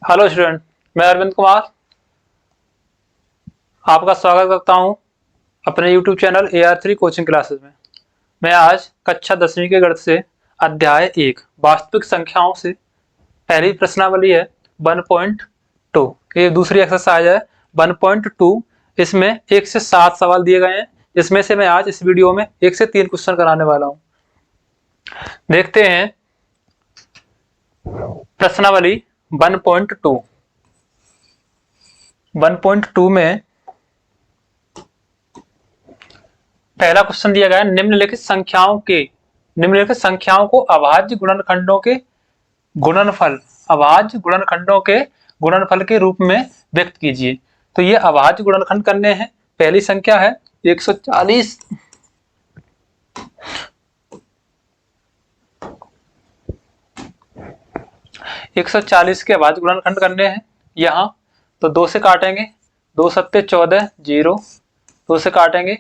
Hello student, मैं अरविंद कुमार आपका स्वागत करता हूं अपने YouTube channel AR3 coaching classes में। मैं आज कक्षा 10वीं के गणित से अध्याय 1 वास्तविक संख्याओं से पहली प्रश्नावली है 1.2। ये दूसरी एक्सरसाइज है 1.2। इसमें 1 से 7 सवाल दिए गए हैं। इसमें से मैं आज इस वीडियो में 1 से 3 क्वेश्चन कराने वाला हूं। देखते हैं प्रश्नावली 1.2। 1.2 में पहला क्वेश्चन दिया गया है निम्नलिखित संख्याओं को अभाज्य गुणनखंडों के गुणनफल के रूप में व्यक्त कीजिए। तो ये अभाज्य गुणनखंड करने हैं। पहली संख्या है 140। के अभाज्य गुणनखंड करने हैं। यहाँ तो 2 से काटेंगे, 2 सत्ते 14, 0। 2 से काटेंगे,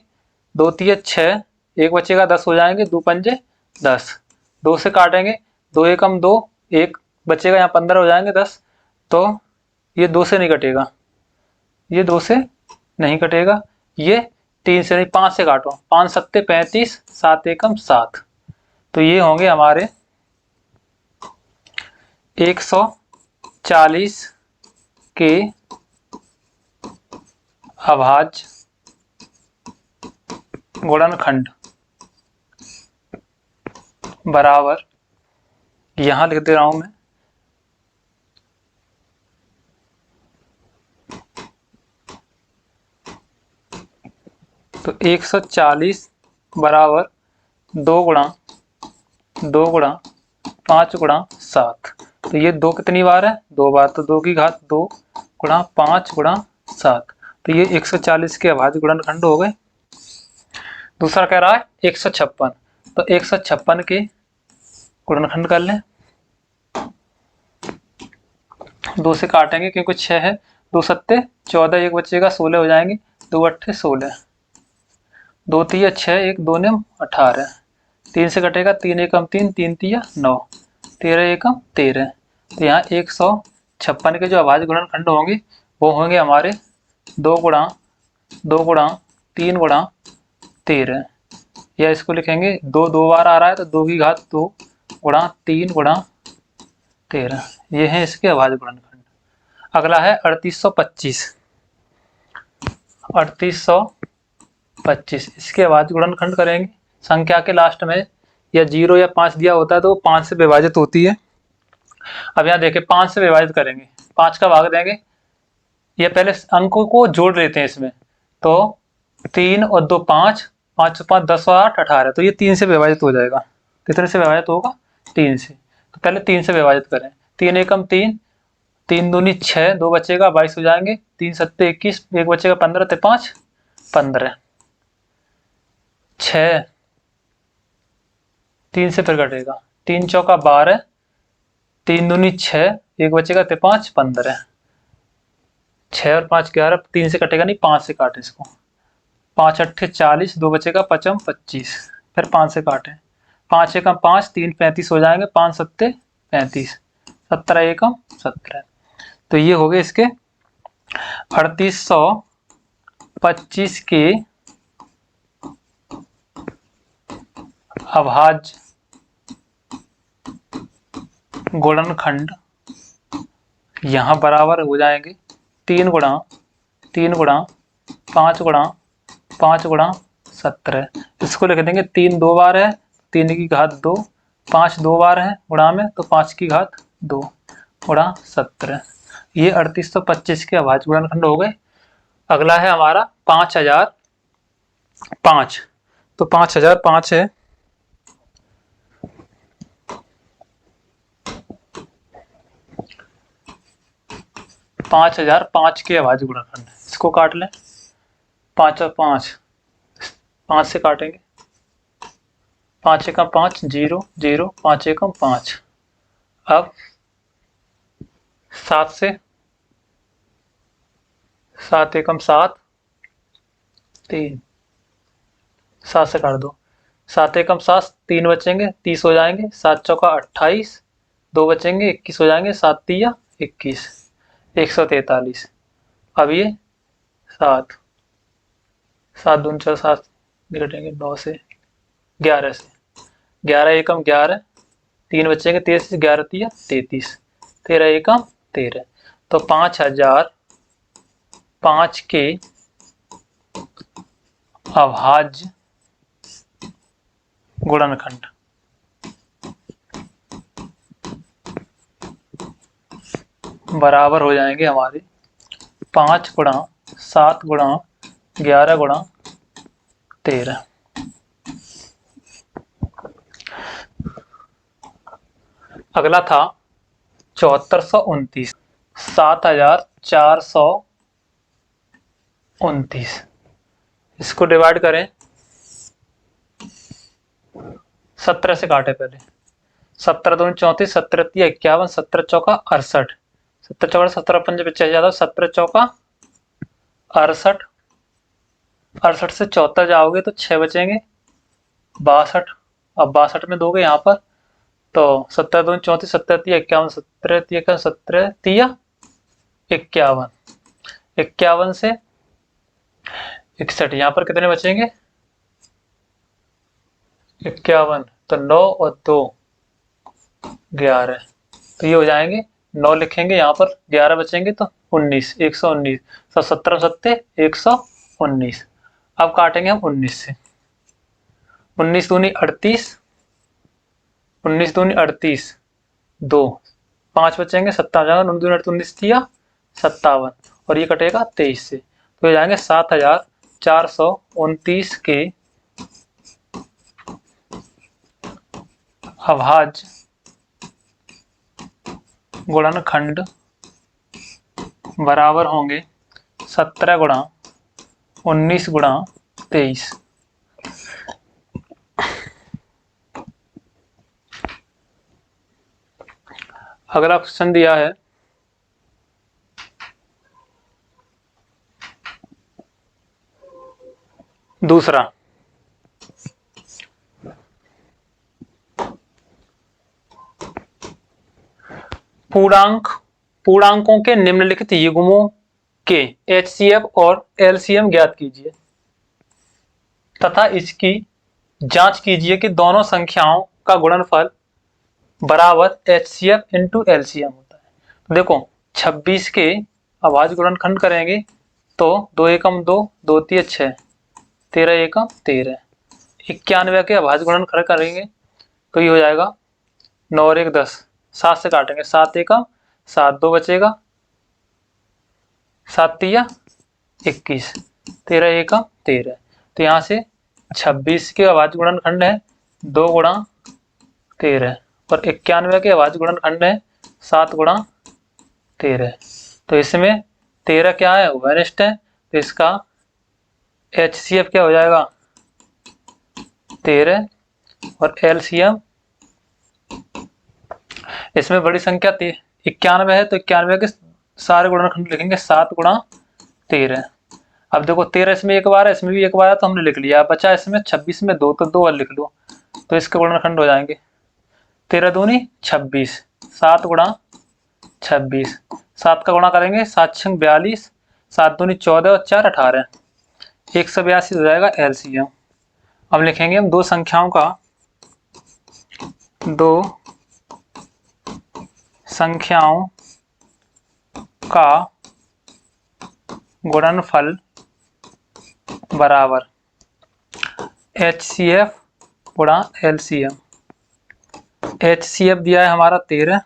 2 तिया 6, 1 बचेगा 10 हो जाएंगे, 2 पंजे 10। 2 से काटेंगे, 2 एकम 2, 1 बचेगा, यहाँ 15 हो जाएंगे 10। तो ये 2 से नहीं कटेगा, ये 2 से नहीं कटेगा, ये 3 से नहीं, 5 से काटो, 5 सत्ते 35, 7 एकम 7। तो ये होंगे हमारे 140 के अभाज्य गुणनखंड बराबर, यहां लिख दे रहा हूं मैं, तो 140 बराबर 2 गुणा 5 गुणा 7। तो ये 2 कितनी बार है? 2 बार। तो 2 की घात 2 गुणा 5 गुणा 7। तो ये 140 के अभाज्य गुणनखंड हो गए। दूसरा कह रहा है 156। तो 156 के गुणनखंड कर लें। 2 से काटेंगे क्योंकि 6 है, 2 सत्ते 14, 1 बचेगा 16 हो जाएंगे, 2 अट्ठे 16, 2 तिया 6, 1 2 ने 18। 3 से कटेगा, 3 एकम 3, 3 तिया 9, 13 एकम 13। तो यहाँ 156 के जो अभाज्य गुणनखंड होंगे वो होंगे हमारे 2 गुणा 3 गुणा 13, या इसको लिखेंगे 2 2 बार आ रहा है तो 2 की घात 2 गुणा 3 गुणा 13। ये है इसके अभाज्य गुणनखंड। अगला है 3825। 3825 इसके अभाज्य गुणनखंड करेंगे। संख्या के लास्ट में या 0 या 5 दिया होता है तो 5 से विभाजित होती है। अब यहाँ देखें 5 से विभाजित करेंगे, 5 का भाग देंगे, या पहले अंकों को जोड़ लेते हैं इसमें। तो 3 और 2 5, 5 5 10 और 8 18। तो ये 3 से विभाजित हो जाएगा। कितने से विभाजित होगा? 3 से। तो पहले 3 से विभाजित करें। 3 एकम 3, 3 दूनी 6, 2 बचेगा 22 हो जाएंगे, 3 सत्ते 21, 1 बचेगा 15, ते 5 15, 6 3 से फिर कटेगा, 3 चौका 12, 3 दूनी 6, 1 बचेगा ते 5 15, 6 और 5 11, 3 से कटेगा नहीं, 5 से काटे इसको, 5 अट्ठे 40, 2 बचेगा 55 25, फिर 5 से काटे, 5 एकम 5, 3 35 हो जाएंगे, 5 सत्ते 35, 17 एकम 17। तो ये हो गए इसके 3825 के अभाज्य गुणनखंड। यहां बराबर हो जाएंगे 3 गुणा 5 गुणा 5 गुणा 17। इसको लिख देंगे, 3 2 बार है, 3 की घात 2, 5 2 बार है गुणा में, तो 5 की घात 2 गुणा 17। ये 3825 के अभाज्य गुणनखंड हो गए। अगला है हमारा 5005। तो 5005 है 5005 के अभाज्य गुणनखंड। इसको काट लें, 5 और 5, 5 से काटेंगे, 5 एकम 5 0 0, 5 एकम 5। अब 7 से, 7 एकम 7 3, 7 से काट दो, 7 एकम 7, 3 बचेंगे 30 हो जाएंगे, 7 चौका 28, 2 बचेंगे 21 हो जाएंगे, 7 तिया 21, 143। अब ये 7, 7 दूनी 4, 7 घटेंगे 9 से, 11 से, 11 एकम 11, 3 बचेंगे, 13 से 11 तिया 33, 13 एकम 13। तो 5005 के अभाज्य गुणनखंड बराबर हो जाएंगे हमारे 5 गुणा 7 गुणा 11 गुणा 13। अगला था 7429, 7429। इसको डिवाइड करें, 17 से काटे पहले, 17 दूनी 34, 17 तिया 51, 17 चौका 68, 17 चौका 17 पंजे 50, 17 चौका 68, 68 से 74 जाओगे तो 6 बचेंगे, 62। अब 62 में दोगे यहाँ पर तो 17 दूनी 34, 17 तिया 51, 17 तिया 51, 17 तिया 51, 51 से 61, यहाँ पर कितने बचेंगे 51, तो 9 और 2 11, तो ये हो जाएंगे, 9 लिखेंगे यहाँ पर, 11 बचेंगे तो 19, 119, 17 सत्ते 119। अब काटेंगे हम 19 से, 19 दूनी 38, 19 दूनी 38, 2 5 बचेंगे, 57, 19 दूनी 19 दिया 57, और ये कटेगा 23 से, तो हो जाएंगे 7429 के अभाज्य गुणनखंड बराबर होंगे 17 गुणा 19 गुणा 23। अगला क्वेश्चन दिया है दूसरा, पूर्णांकों के निम्नलिखित युग्मों के HCF और LCM ज्ञात कीजिए तथा इसकी जांच कीजिए कि दोनों संख्याओं का गुणनफल बराबर HCF इंटू LCM होता है। तो देखो 26 के अभाज्य गुणनखंड करेंगे तो 2 एकम 2, 2 तिया 6, 13 एकम 13, 91 के अभाज्य गुणनखंड करेंगे तो ये हो जाएगा 9 और 1 10, 7 से काटेंगे, 7 एकम 7, 2 बचेगा, 7 तिया 21, 13 एकम 13। तो यहाँ से 26 के अभाज्य गुणनखंड है 2 गुणा 13 और 91 के अभाज्य गुणनखंड है 7 गुणा 13। तो इसमें 13 क्या है, वेरिएबल है, तो इसका HCF क्या हो जाएगा 13 और LCM, इसमें बड़ी संख्या 91 है तो 91 के सारे गुणनखंड लिखेंगे 7 गुणा 13। अब देखो 13 इसमें एक बार है, इसमें भी एक बार है तो हमने लिख लिया, बचा इसमें 26 में 2 तो 2 और लिख लो, तो इसके गुणनखंड हो जाएंगे 13 दूनी 26, 7 गुणा 26, 7 का गुणा करेंगे 7 छंग 42, 7 दूनी 14 और 4 18, 182 हो जाएगा LCM। अब लिखेंगे हम दो संख्याओं का गुणनफल बराबर HCF गुणा LCM। HCF दिया है हमारा 13,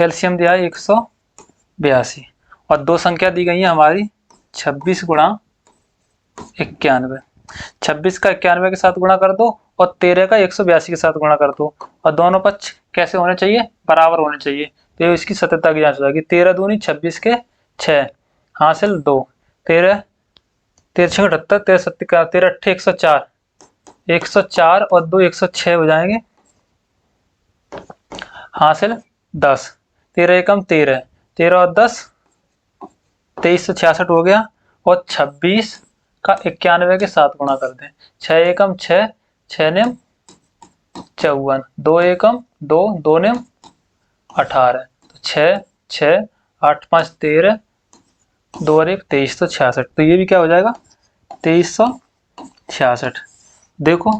LCM दिया है 182, और दो संख्या दी गई है हमारी 26 गुणा 91, 26 का 91 के साथ गुणा कर दो और 13 का 182 के साथ गुणा कर दो, और दोनों पक्ष कैसे होने चाहिए, बराबर होने चाहिए, तो इसकी सत्यता की जांच हो जाएगी। 13 दूनी 26 के 6 हासिल 2, 13 13 78, 13 सत्ती 13 अट्ठे 104, 104 और 2 106 हो जाएंगे, हासिल 10, 13 एकम 13, 13 और 10 2366 हो गया, और 26 का 91 के साथ गुणा कर दें, 6 एकम 6, 6 नेम 54, 2 एकम 2, 2 नेम 18, तो 6 6 8 5 13, 2 और 1 23, तो 66। तो ये भी क्या हो जाएगा 2366। देखो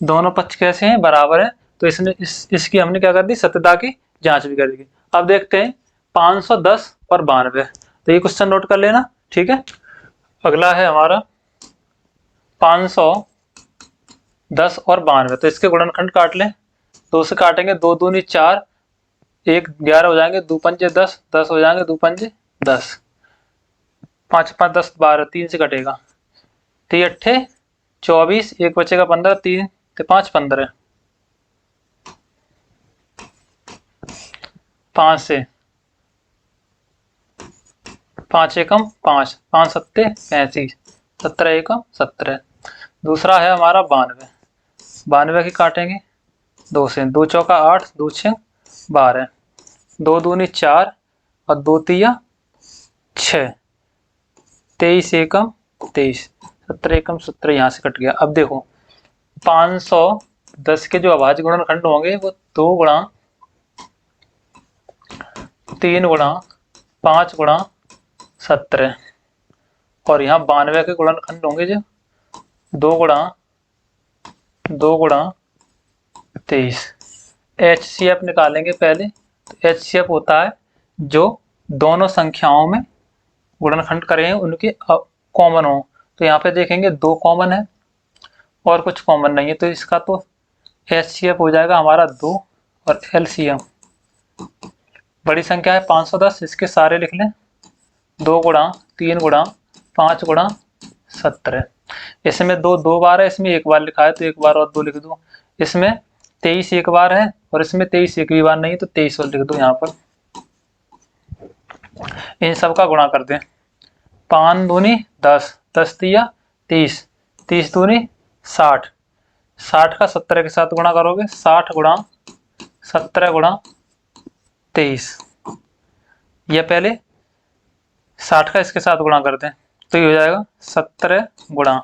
दोनों पक्ष कैसे हैं, बराबर है। तो इसने इसकी हमने क्या कर दी, सत्यता की जांच भी कर दी। अब देखते हैं 510 और 92। तो ये क्वेश्चन नोट कर लेना, ठीक है। अगला है हमारा 510 और 92। तो इसके गुणनखंड काट लें, 2 से काटेंगे, 2 दूनी 4, 1 11 हो जाएंगे, 2 पंजे 10, 10 हो जाएंगे, 2 पंजे 10, 5 5 10 12, 3 से कटेगा, 3 अट्ठे 24, 1 बचेगा 15, 3 5 15, 5 से 5 एकम 5, 5 सत्ते 35, 17 एकम 17। दूसरा है हमारा 92। 92 की काटेंगे, 2 से, 2 चौका 8, 2 6 12, 2 दूनी 4 और 2 तिया 6, 23 एकम 23, 17 एकम 17, यहाँ से कट गया। अब देखो 510 के जो अभाज्य गुणनखंड होंगे वो 2 गुणा 3 गुणा 5 गुणा 17, और यहाँ 92 के गुणनखंड होंगे जो 2 गुणा 23। HCF निकालेंगे पहले। तो HCF होता है जो दोनों संख्याओं में गुणनखंड करें उनके कॉमन हो। तो यहाँ पे देखेंगे 2 कॉमन है और कुछ कॉमन नहीं है, तो इसका तो HCF हो जाएगा हमारा 2, और LCM बड़ी संख्या है 510, इसके सारे लिख लें, 2 गुणा 3 गुणा 5 गुणा 17। इसमें 2 2 बार है, इसमें 1 बार लिखा है, तो 1 बार और 2 लिख दो। इसमें 23 1 बार है और इसमें 23 एक भी बार नहीं, तो 23 और लिख दो यहाँ पर। इन सब का गुणा कर दें, 5 दूनी 10, 10 तिया 30, 30 दूनी 60, 60 का 17 के साथ गुणा करोगे, 60 गुणा 17 गुणा 23। यह पहले 60 का इसके साथ गुणा कर दें, तो ये हो जाएगा 17 गुणा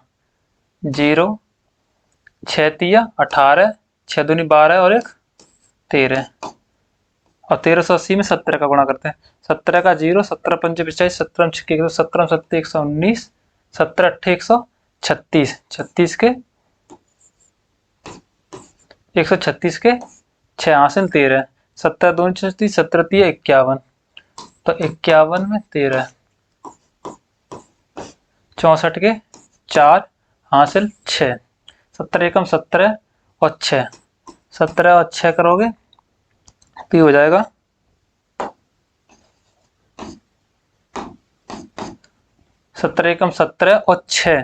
0, 6 तिया 18, 6 दूनी 12 और 1 13, और 1380 में 17 का गुणा करते हैं। 17 का 0, 17 पंचे 45, 17 छक्के 17 7 119, 17 अट्ठे 136, 36 के 136 के 6 हासिल 13, 17 2 36, 17 तिया 51, तो 51 में 13, 64 के 4 हासिल 6, 17 एकम 17 और 6, 17 और 6 करोगे तो ये हो जाएगा 17 एकम 17 और 6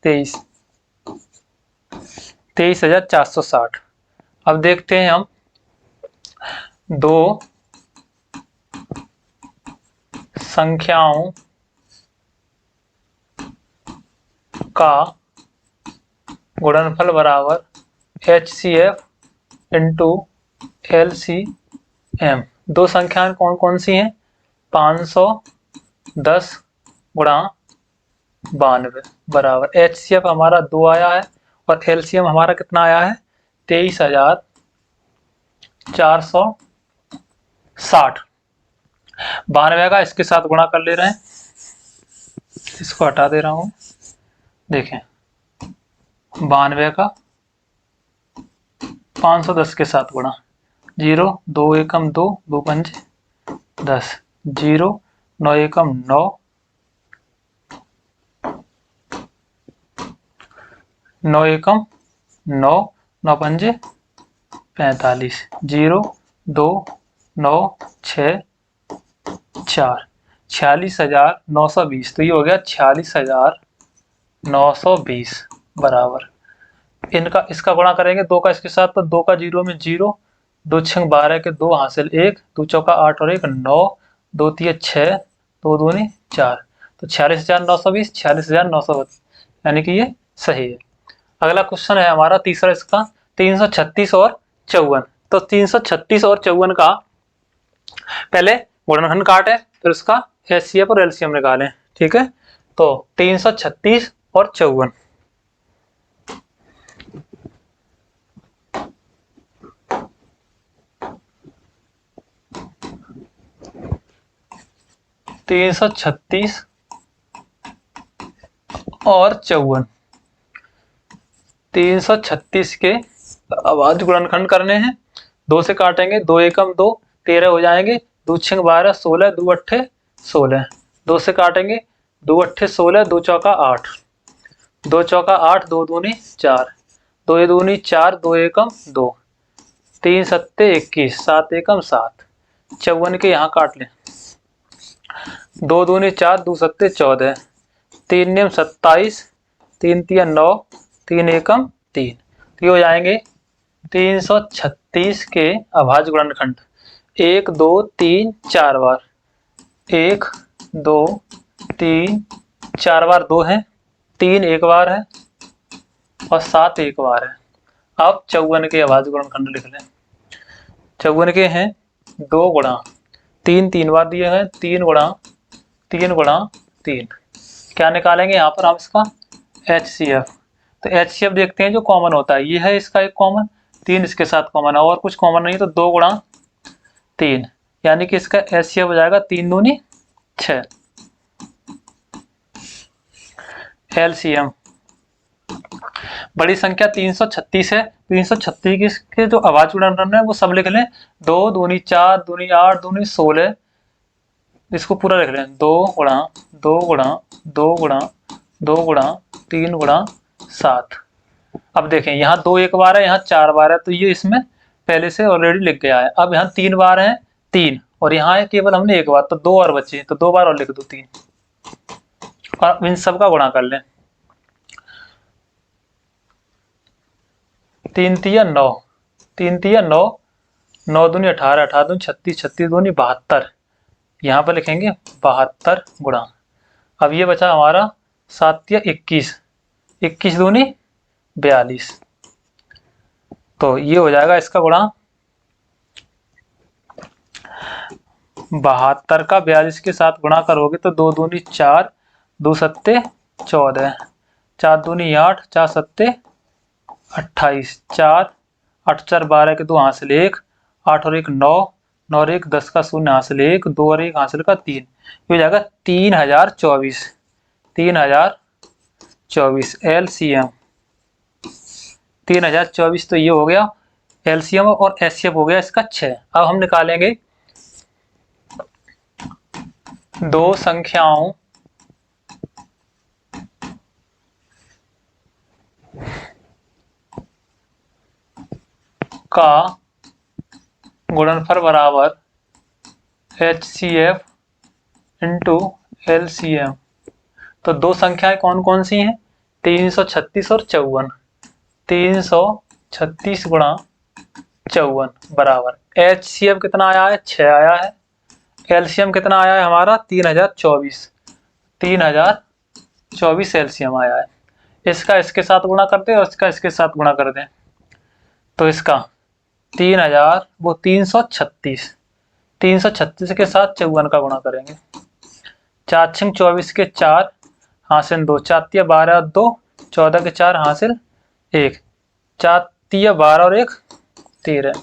23, 23,460। अब देखते हैं हम दो संख्याओं का गुणनफल बराबर HCF इंटू LCM। दो संख्याएं कौन कौन सी हैं, 510 गुणा 92 बराबर HCF हमारा 2 आया है और LCM हमारा कितना आया है 23,460। 92 का इसके साथ गुणा कर ले रहे हैं, इसको हटा दे रहा हूं। देखें 92 का 510 के साथ गुणा, 0 2 एकम 2, 2 पंजे 10, 0 9 एकम 9, 9 एकम 9, 9 पंजे 45, 0 2 9 6 4, 46,920। तो ये हो गया 46,920 बराबर। इनका इसका गुणा करेंगे 2 का इसके साथ, तो 2 का 0 में 0, 2 6 12 के 2 हासिल 1, 2 चौका 8 और 1 9, 2 3 6, 2 दूनी 4, तो 46,920, 46,920, यानी कि ये सही है। अगला क्वेश्चन है हमारा तीसरा, इसका 336 और 54। तो 336 और 54 का पहले गुणनखंड काटे, फिर उसका HCF और LCM निकालें, ठीक है। तो 336 और 54, 336 और 54। 336 के अभाज्य गुणनखंड करने हैं। 2 से काटेंगे, 2 एकम 2, 13 हो जाएंगे। 2 छंग 12, 16, 2 अट्ठे 16। 2 से काटेंगे, 2 अट्ठे 16, 2 चौका 8, 2 चौका 8, 2 दूनी 4, 2 दूनी 4, 2 एकम 2, 3 सत्ते 21, 7 एकम 7। 54 के यहाँ काट लें। 2 दूनी 4, 2 सत्ते 14, 3 नियम 27, 3 तिया 9, 3 एकम 3। तो ये हो जाएंगे 336 के अभाज्य गुणनखंड। 1 2 3 4 बार, 1 2 3 4 बार 2 है, 3 एक बार है और 7 एक बार है। अब 54 के अभाज्य गुणनखंड लिख लें। 54 के हैं 2 गुणा 3, 3 बार दिए हैं, 3 गुणा 3 गुणा 3। क्या निकालेंगे यहाँ पर हम इसका HCF। तो HCF देखते हैं जो कॉमन होता है, ये है इसका एक कॉमन, 3 इसके साथ कॉमन है और कुछ कॉमन नहीं, तो 2 गुणा 3, यानी कि इसका HCF हो जाएगा 3 दूनी 6। LCM बड़ी संख्या 336 है, 336 के जो अभाज्य गुणनखंड है वो सब लिख लें। 2 दूनी 4, दूनी 8, दूनी 16, इसको पूरा लिख लें। 2 गुणा 2 गुणा 2 गुणा 2 गुणा 3 गुणा 7। अब देखें यहाँ 2 एक बार है, यहाँ 4 बार है, तो ये इसमें पहले से ऑलरेडी लिख गया है। अब यहाँ 3 बार है 3, और यहाँ है केवल हमने एक बार, तो 2 और बचे, तो 2 बार और लिख दो 3, और इन सब का गुणा कर लें। 3 तिया 9, 3 तिया 9, 9 दूनी 18, 18 दूनी 36, 36 दूनी 72, यहाँ पर लिखेंगे 72 गुणा। अब ये बचा हमारा 7 तिया 21, 21 दूनी 42, तो ये हो जाएगा इसका गुणा 72 का 42 के साथ गुणा करोगे तो 2 दूनी 4, 2 सत्ते 14, 4 दूनी 8, 4 सत्ते 28, 4 8 4 12 के 2 हासिल 1, 8 और 1 9, 9 और 1 10 का 0 हासिल 1, 2 और 1 हासिल का 3। ये हो जाएगा 3024, 3024 LCM 3024। तो ये हो गया LCM और HCF हो गया इसका 6। अब हम निकालेंगे दो संख्याओं का गुणनफल बराबर HCF इंटू LCM। तो दो संख्याएं कौन कौन सी हैं? 336 और 54। 336 गुणा 54 बराबर HCF कितना आया है? 6 आया है। LCM कितना आया है हमारा? 3024। 3024 LCM आया है। इसका इसके साथ गुणा करते हैं और इसका इसके साथ गुणा कर दें, तो इसका 3000 वो 336, 336 के साथ 54 का गुणा करेंगे। 4 छंग 24 के 4 हासिल 2, 4 तिया 12 2, 14 के 4 हासिल 1, 4 तिया 12 और 1 13,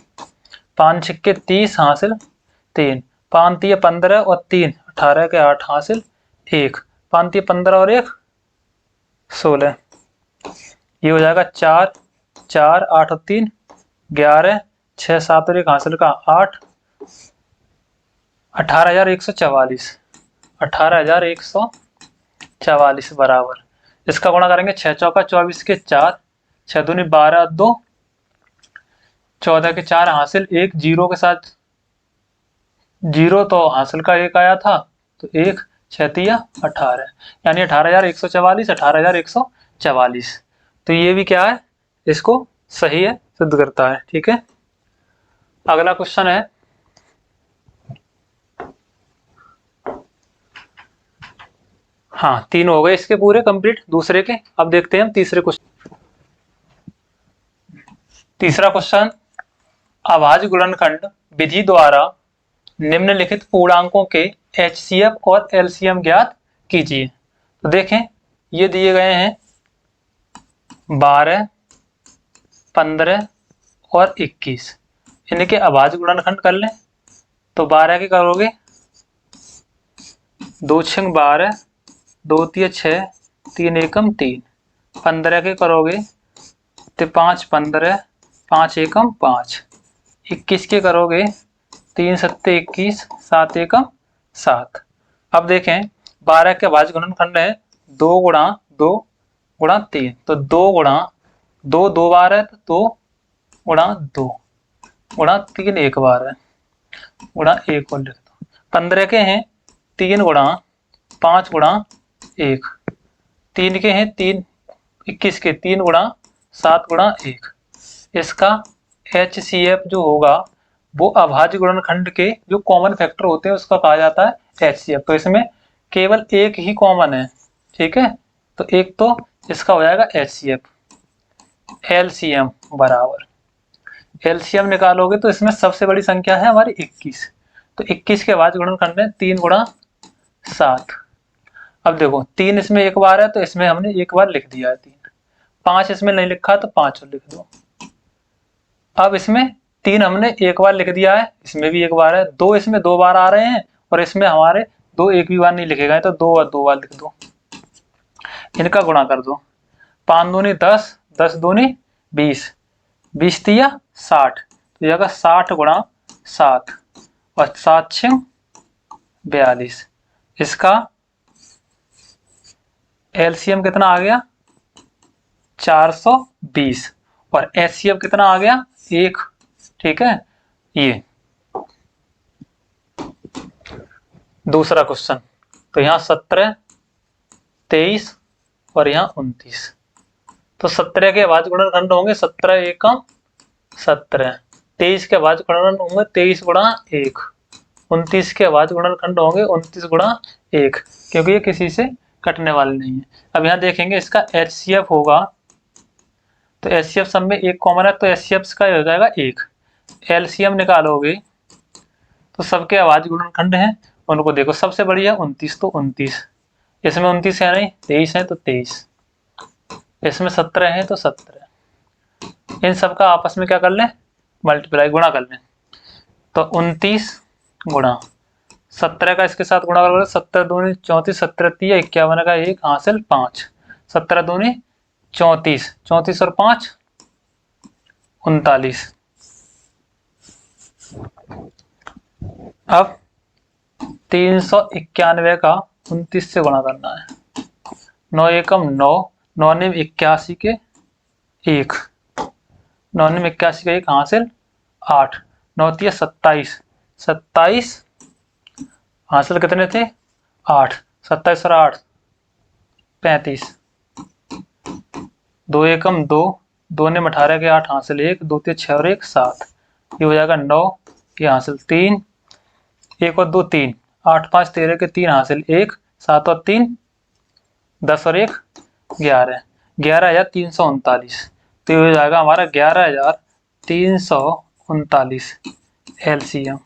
5 छक्के 30 हासिल 3, 5 तिया 15 और 3 18 के 8 हासिल 1, 5 तिया 15 और 1 16। ये हो जाएगा 4 4 8 और 3 11, 6 7 और 1 हासिल का 8, 18,144, 18,144 बराबर। इसका गुणा करेंगे 6 चौका 24 के 4, 6 दूनी 12 2, 14 के 4 हासिल 1, जीरो के साथ जीरो तो हासिल का 1 आया था, तो 1 6 तिया 18, यानी 18,144, 18,144। तो ये भी क्या है? इसको सही है, सिद्ध करता है। ठीक है, अगला क्वेश्चन है हाँ, 3 हो गए इसके पूरे कंप्लीट दूसरे के। अब देखते हैं हम तीसरे क्वेश्चन। तीसरा क्वेश्चन, अभाज्य गुणनखंड विधि द्वारा निम्नलिखित पूर्णांकों के HCF और LCM ज्ञात कीजिए। तो देखें, ये दिए गए हैं 12, 15 और 21। इनके अभाज्य गुणनखंड कर लें। तो 12 के करोगे 2 6 12, 2 3 6, 3 एकम 3, 15 के करोगे तो 5 15, 5 एकम 5, 21 के करोगे 3 7 21, 7 एकम 7। अब देखें 12 के भाज्य गुणनखंड है 2 गुणा 2 गुणा 3, तो 2 गुणा 2 2 बार है तो 2 गुणा 2 गुणा 3 एक बार है गुणा 1 और लिख दो। 15 के हैं 3 गुणा 5 गुणा 1, 3 के हैं 3, 21 के 3 गुणा 7 गुणा 1। इसका HCF जो होगा वो अभाज्य गुणनखंड के जो कॉमन फैक्टर होते हैं उसका कहा जाता है HCF। तो इसमें केवल एक ही कॉमन है, ठीक है, तो एक तो इसका हो जाएगा HCF। LCM बराबर, LCM निकालोगे तो इसमें सबसे बड़ी संख्या है हमारी 21, तो 21 के बाद गुणनखंड है 3 गुणा 7। अब देखो 3 इसमें एक बार है तो इसमें हमने एक बार लिख दिया है 3, 5 इसमें नहीं लिखा तो 5 और लिख दो। अब इसमें 3 हमने एक बार लिख दिया है, इसमें भी एक बार है, 2 इसमें 2 बार आ रहे हैं और इसमें हमारे 2 एक भी बार नहीं लिखे गए तो 2 और 2 बार लिख दो। इनका गुणा कर दो, 5 दूनी 10, 10 दूनी 20, 20 तिया 60, तो यह 60 गुणा 7 और 7 6 42। इसका LCM कितना आ गया 420 और HCF कितना आ गया 1, ठीक है। ये दूसरा क्वेश्चन, तो यहाँ 17 23 और यहाँ 29, तो 17 के भाज्य गुणनखंड होंगे 17 एकम 17, 23 के भाज्य गुणनखंड होंगे 23 गुणा 1, 29 के भाज्य गुणनखंड होंगे 29 गुणा 1, क्योंकि ये किसी से कटने वाले नहीं है। अब यहाँ देखेंगे इसका HCF होगा, तो HCF सब में एक कॉमन है तो HCF का हो जाएगा 1। LCM निकालोगे तो सबके अभाज्य गुणनखंड हैं, उनको देखो सबसे बड़ी है 29, तो 29, इसमें 29 है नहीं 23 है तो 23, इसमें 17 है तो 17, इन सबका आपस में क्या कर लें मल्टीप्लाई गुणा कर लें, तो 29 गुणा 17 का इसके साथ गुणा करोगे 17 दूनी 34, 17 तिया 51 का 1 हासिल 5, 17 दूनी 34, 34 और 5 39। अब 391 का 29 से गुणा करना है, 9 एकम 9, 9 ने 81 के 1, 9 ने 81 का 1 हासिल 8, 9 तिया 27, 27 हासिल कितने थे 8, 27 और 8 35, 2 एकम 2, 2 ने 18 के 8 हासिल 1, 2 तिया 6 और 1 7, ये हो जाएगा 9, ये हासिल 3, 1 और 2 3, 8 5 13 के 3 हासिल 1, 7 और 3 10 और 1 11, 11,339, तो ये हो जाएगा हमारा 11,339 LCM।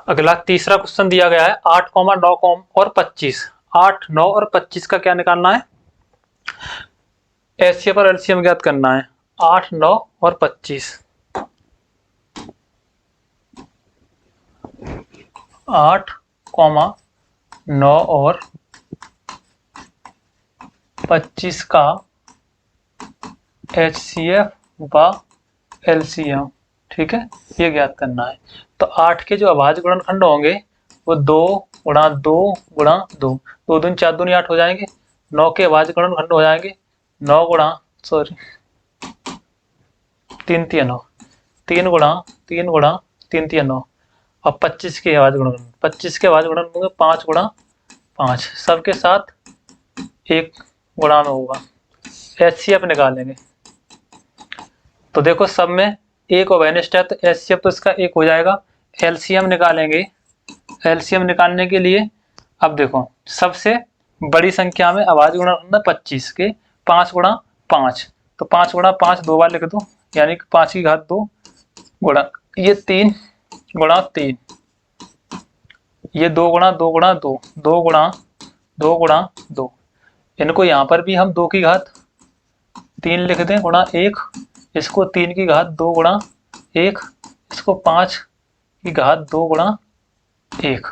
अगला तीसरा क्वेश्चन दिया गया है 8, 9 और 25, 8 9 और 25 का क्या निकालना है, HCF और LCM ज्ञात करना है। 8 9 और 25, 8, 9 और 25 का HCF व LCM, ठीक है, ये ज्ञात करना है। तो 8 के जो अभाज्य गुणनखंड होंगे वो 2 गुणा 2 गुणा 2, 2 दूनी 4 दूनी 8 हो जाएंगे। 9 के अभाज्य गुणनखंड हो जाएंगे 9 गुणा 3 तिया 9, 3 गुणा 3 गुणा 3 तिया 9, और 25 के अभाज्य गुणनखंड, 25 के अभाज्य गुणनखंड होंगे 5 गुणा 5, सबके साथ 1 गुणा में होगा। HCF निकालेंगे तो देखो सब में एक ओवेनिस्ट है तो HCF तो इसका 1 हो जाएगा। LCM निकालेंगे, LCM निकालने के लिए अब देखो सबसे बड़ी संख्या में अभाज्य गुणनखंड 25 के 5 गुणा 5, तो 5 गुणा 5 2 बार लिख दो, यानी कि 5 की घात 2 गुणा ये 3 गुणा 3, ये 2 गुणा 2 गुणा 2, 2 गुणा 2 गुणा 2, इनको यहाँ पर भी हम 2 की घात 3 लिख दें गुणा 1, इसको 3 की घात 2 गुणा 1, इसको 5 की घात 2 गुणा 1।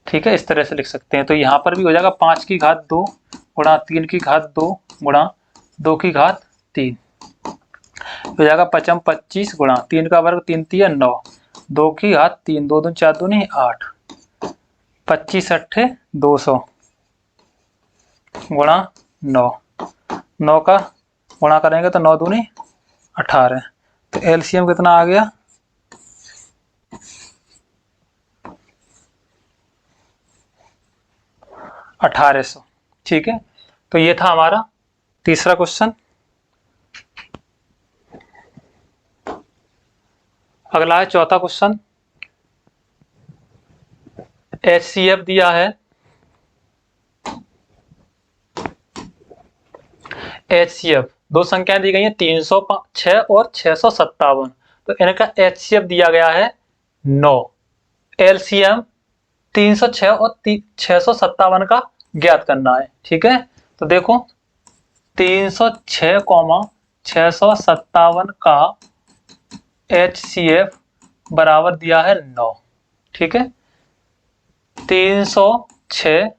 ठीक है, इस तरह से लिख सकते हैं। तो यहाँ पर भी हो जाएगा 5 की घात 2 गुणा 3 की घात 2 गुणा 2 की घात 3, हो जाएगा 5 25 गुणा 3 का वर्ग 3 3 9, 2 की घात 3, 2 2 4 2 8, 25 अट्ठे 200 गुणा 9, 9 का गुणा करेंगे तो 9 दूनी 18। तो एलसीएम कितना आ गया? 1800। ठीक है, तो ये था हमारा तीसरा क्वेश्चन। अगला है चौथा क्वेश्चन। HCF दिया है, HCF दो संख्याएं दी गई हैं 306 और 657। तो इनका HCF दिया गया है 9, LCM 306 और 657 का ज्ञात करना है। ठीक है, तो देखो 306, 657 का HCF बराबर दिया है 9। ठीक है, 306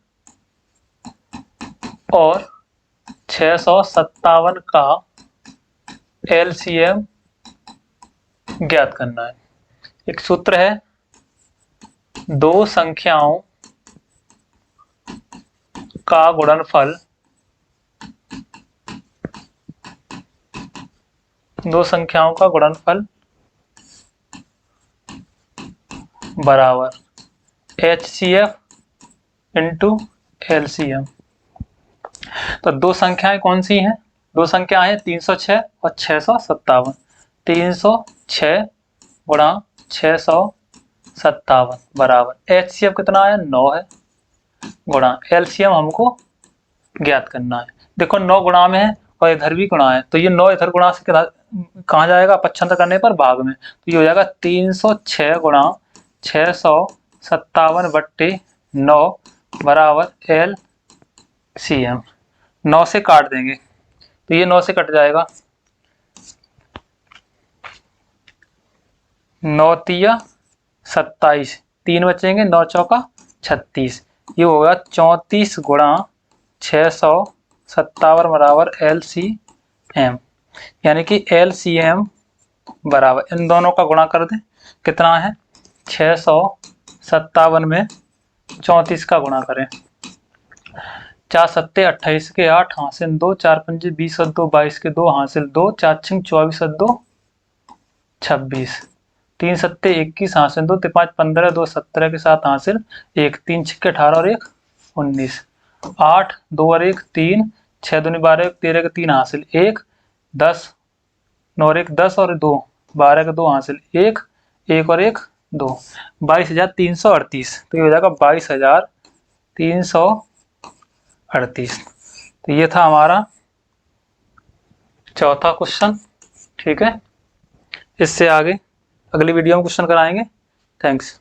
और 657 का LCM ज्ञात करना है। एक सूत्र है, दो संख्याओं का गुणनफल बराबर HCF इंटू LCM। तो दो संख्याएं कौन सी हैं? दो संख्या है 306 और 657। 306 गुणा 657 बराबर HCF कितना है? 9 है, गुणा LCM हमको ज्ञात करना है। देखो 9 गुणा में है और इधर भी गुणा है, तो ये 9 इधर गुणा से कहाँ जाएगा? पक्षांतर करने पर भाग में। तो ये हो जाएगा 306 गुणा 657 बट्टे 9 बराबर LCM। 9 से काट देंगे तो ये 9 से कट जाएगा, 9 तिया 27, 3 बचेंगे, 9 चौका 36। ये होगा 34 गुणा 657 बराबर LCM। यानी कि LCM बराबर इन दोनों का गुणा कर दें, कितना है? 657 में 34 का गुणा करें, 4 सत्ते 28 के 8 हासिल 2, 4 पंजे 20 और 2 22 के 2 हासिल 2, 4 छिंग 24 और 2 26, 3 सत्ते 21 हासिल 2, 5 15 2 17 के 7 हासिल 1, 3 छिक्के 18 और 1 19, 8 2 और 1 3, 6 दूनी 12 13 के 3 हासिल 1, 10 9 और 1 10 और 2 12 के 2 हासिल 1, 1 और 1 2, 22,338। तो ये हो जाएगा 22,338। तो ये था हमारा चौथा क्वेश्चन। ठीक है, इससे आगे अगली वीडियो में क्वेश्चन कराएंगे। थैंक्स।